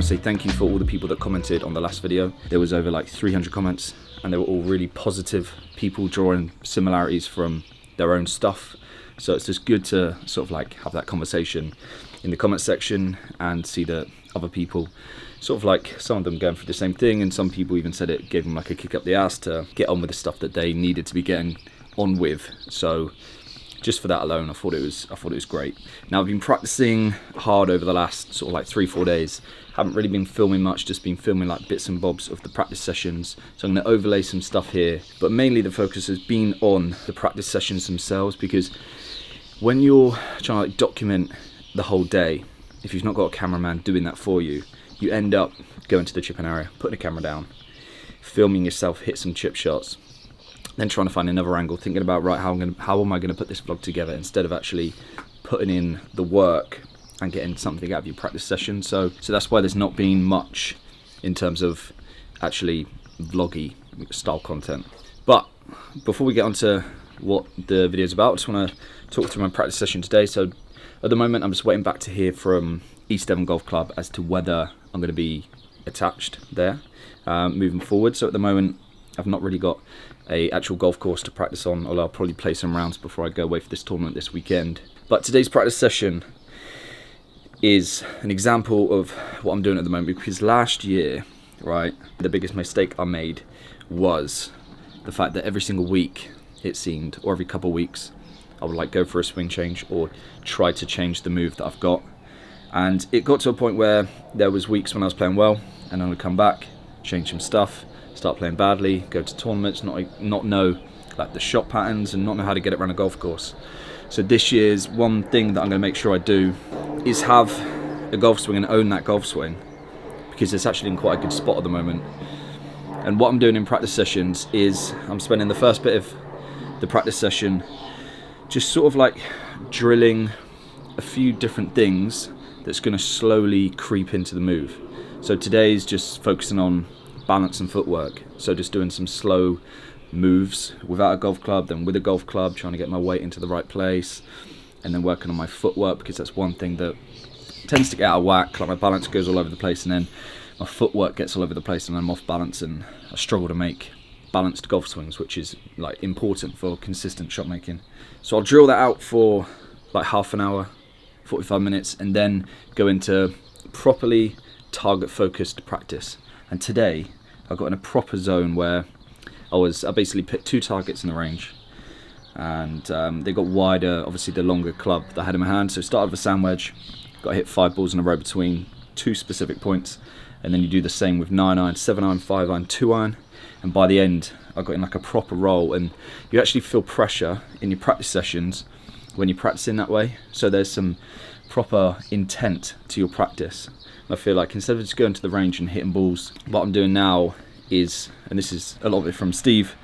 to say thank you for all the people that commented on the last video. There was over like 300 comments, and they were all really positive people drawing similarities from their own stuff. So it's just good to sort of like have that conversation in the comment section and see that other people sort of like, some of them going through the same thing, and some people even said it gave them like a kick up the ass to get on with the stuff that they needed to be getting on with. So just for that alone, I thought it was great. Now, I've been practicing hard over the last sort of like 3-4 days. Haven't really been filming much, just been filming like bits and bobs of the practice sessions. So I'm going to overlay some stuff here, but mainly the focus has been on the practice sessions themselves, because when you're trying to like document the whole day, if you've not got a cameraman doing that for you, you end up going to the chipping area, putting a camera down, filming yourself hit some chip shots, then trying to find another angle, thinking about, right, how am I going to put this vlog together, instead of actually putting in the work and getting something out of your practice session. So that's why there's not been much in terms of actually vloggy style content. But before we get on to what the video is about, I just want to talk through my practice session today. So at the moment, I'm just waiting back to hear from East Devon Golf Club as to whether I'm going to be attached there moving forward. So at the moment, I've not really got a actual golf course to practice on, although I'll probably play some rounds before I go away for this tournament this weekend. But today's practice session is an example of what I'm doing at the moment, because last year, right, the biggest mistake I made was the fact that every single week, it seemed, or every couple of weeks, I would like go for a swing change or try to change the move that I've got. And it got to a point where there was weeks when I was playing well, and I would come back, change some stuff, start playing badly, go to tournaments, not know like the shot patterns and not know how to get it around a golf course. So this year's one thing that I'm going to make sure I do is have a golf swing and own that golf swing, because it's actually in quite a good spot at the moment. And what I'm doing in practice sessions is I'm spending the first bit of the practice session just sort of like drilling a few different things that's going to slowly creep into the move. So today's just focusing on balance and footwork. So just doing some slow moves without a golf club, then with a golf club, trying to get my weight into the right place, and then working on my footwork, because that's one thing that tends to get out of whack. Like my balance goes all over the place, and then my footwork gets all over the place, and I'm off balance, and I struggle to make balanced golf swings, which is like important for consistent shot making. So I'll drill that out for like half an hour, 45 minutes, and then go into properly target focused practice. And today I got in a proper zone where I basically picked 2 targets in the range, and they got wider, obviously the longer club that I had in my hand. So started with a sand wedge, got to hit 5 balls in a row between 2 specific points, and then you do the same with 9-iron, 7-iron, 5-iron, 2-iron, and by the end I got in like a proper roll. And you actually feel pressure in your practice sessions when you're practicing that way, so there's some proper intent to your practice. I feel like instead of just going to the range and hitting balls, what I'm doing now is, and this is a lot of it from Steve,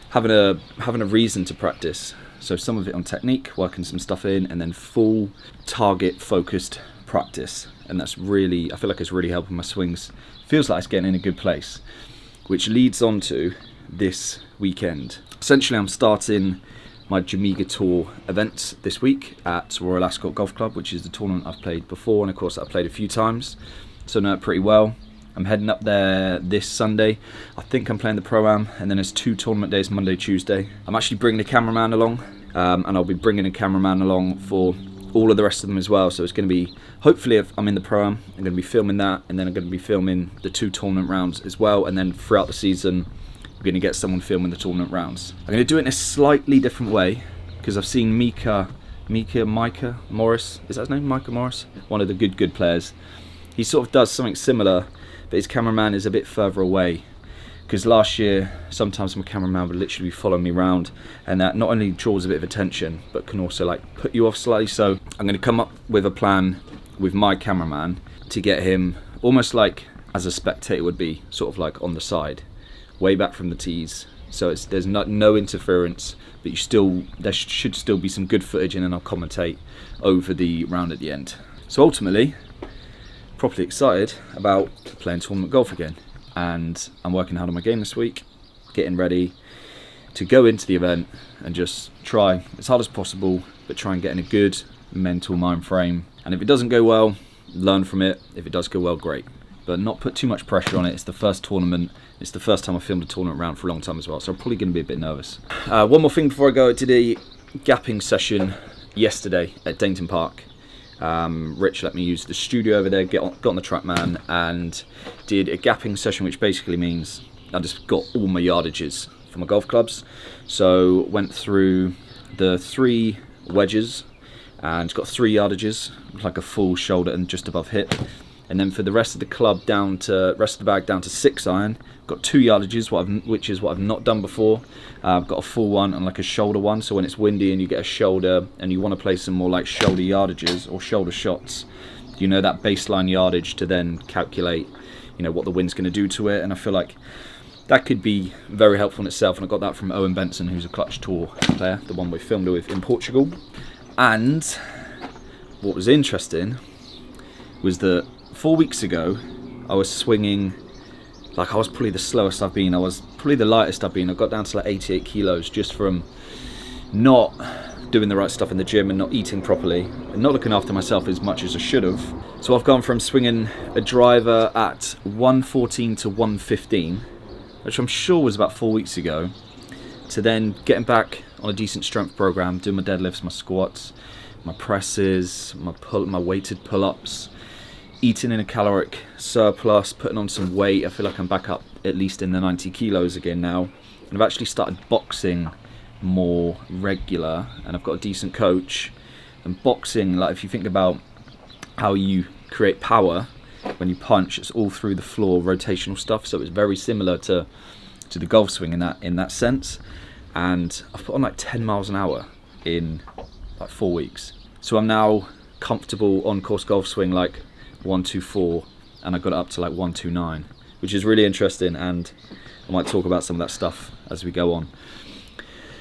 having a reason to practice. So some of it on technique, working some stuff in, and then full target focused practice. And that's really, I feel like it's really helping my swings. Feels like it's getting in a good place, which leads on to this weekend. Essentially, I'm starting my Jamaica Tour events this week at Royal Ascot Golf Club, which is the tournament I've played before, and of course I've played a few times, so I know it pretty well. I'm heading up there this Sunday. I think I'm playing the Pro-Am, and then there's 2 tournament days, Monday, Tuesday. I'm actually bringing a cameraman along, and I'll be bringing a cameraman along for all of the rest of them as well. So it's going to be, hopefully if I'm in the Pro-Am, I'm going to be filming that, and then I'm going to be filming the 2 tournament rounds as well, and then throughout the season we're going to get someone filming the tournament rounds. I'm going to do it in a slightly different way, because I've seen Micah Morris, is that his name? Micah Morris? One of the good players. He sort of does something similar, but his cameraman is a bit further away. Because last year, sometimes my cameraman would literally be following me around, and that not only draws a bit of attention, but can also like put you off slightly. So I'm going to come up with a plan with my cameraman to get him almost like as a spectator would be, sort of like on the side, way back from the tees, so there's no interference, but there should still be some good footage, and then I'll commentate over the round at the end. So ultimately, properly excited about playing tournament golf again, and I'm working hard on my game this week, getting ready to go into the event and just try as hard as possible, but try and get in a good mental mind frame. And if it doesn't go well, learn from it. If it does go well, great. but not put too much pressure on it. It's the first tournament. It's the first time I filmed a tournament round for a long time as well, so I'm probably going to be a bit nervous. One more thing before I go. I did a gapping session yesterday at Dainton Park. Rich let me use the studio over there, got on the TrackMan, and did a gapping session, which basically means I just got all my yardages for my golf clubs. So went through the 3 wedges and got 3 yardages, like a full shoulder and just above hip. And then for the rest of the club rest of the bag down to 6 iron, got 2 yardages, which is what I've not done before. I've got a full one and like a shoulder one, so when it's windy and you get a shoulder and you want to play some more like shoulder yardages or shoulder shots, you know that baseline yardage to then calculate, you know, what the wind's going to do to it. And I feel like that could be very helpful in itself, and I got that from Owen Benson, who's a Clutch Tour player, the one we filmed with in Portugal. And what was interesting was that 4 weeks ago I was swinging, like I was probably the slowest I've been, I was probably the lightest I've been. I got down to like 88 kilos just from not doing the right stuff in the gym and not eating properly and not looking after myself as much as I should have. So I've gone from swinging a driver at 114 to 115, which I'm sure was about 4 weeks ago, to then getting back on a decent strength program, doing my deadlifts, my squats, my presses, my weighted pull-ups, eating in a caloric surplus, putting on some weight. I feel like I'm back up at least in the 90 kilos again now. And I've actually started boxing more regular, and I've got a decent coach. And boxing, like if you think about how you create power when you punch, it's all through the floor, rotational stuff. So it's very similar to the golf swing in that sense. And I've put on like 10 miles an hour in like 4 weeks. So I'm now comfortable on course golf swing like 124, and I got it up to like 129, which is really interesting, and I might talk about some of that stuff as we go on.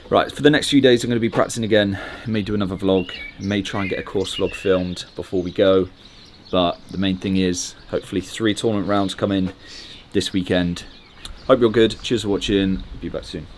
Right, for the next few days I'm going to be practicing again. I may do another vlog, I may try and get a course vlog filmed before we go, but the main thing is hopefully 3 tournament rounds come in this weekend. Hope you're good. Cheers for watching. Be back soon.